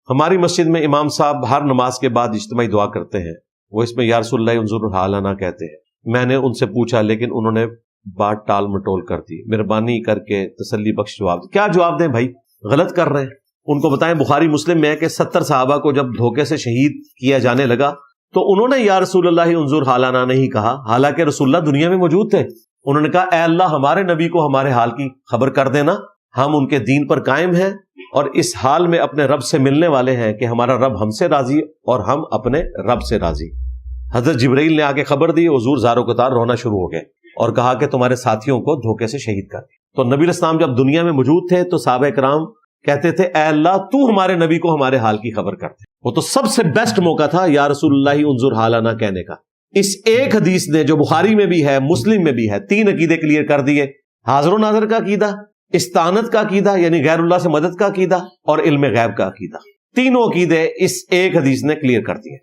ہماری مسجد میں امام صاحب ہر نماز کے بعد اجتماعی دعا کرتے ہیں، وہ اس میں یا رسول اللہ انظر حالنا کہتے ہیں۔ میں نے ان سے پوچھا لیکن انہوں نے بات ٹال مٹول کر دی، مہربانی کر کے تسلی بخش جواب دیں۔ کیا جواب دیں بھائی؟ غلط کر رہے ہیں۔ ان کو بتائیں بخاری مسلم میں ہے کہ 70 صحابہ کو جب دھوکے سے شہید کیا جانے لگا تو انہوں نے یا رسول اللہ انظر حالنا نہیں کہا، حالانکہ رسول اللہ دنیا میں موجود تھے۔ انہوں نے کہا اے اللہ ہمارے نبی کو ہمارے حال کی خبر کر دینا، ہم ان کے دین پر قائم ہیں اور اس حال میں اپنے رب سے ملنے والے ہیں کہ ہمارا رب ہم سے راضی اور ہم اپنے رب سے راضی۔ حضرت جبرائیل نے آ کے خبر دی، حضور زارو قطار رونا شروع ہو گئے اور کہا کہ تمہارے ساتھیوں کو دھوکے سے شہید کر دیا۔ تو نبی علیہ السلام جب دنیا میں موجود تھے تو صحابہ کرام کہتے تھے اے اللہ تو ہمارے نبی کو ہمارے حال کی خبر کر دے۔ وہ تو سب سے بیسٹ موقع تھا یا رسول اللہ انظر حالنا کہنے کا۔ اس ایک حدیث نے جو بخاری میں بھی ہے مسلم میں بھی ہے 3 عقیدے کلیئر کر دیے، حاضر و ناظر کا عقیدہ، استعانت کا عقیدہ یعنی غیر اللہ سے مدد کا عقیدہ، اور علم غیب کا عقیدہ۔ تینوں عقیدے اس ایک حدیث نے کلیئر کر دیے۔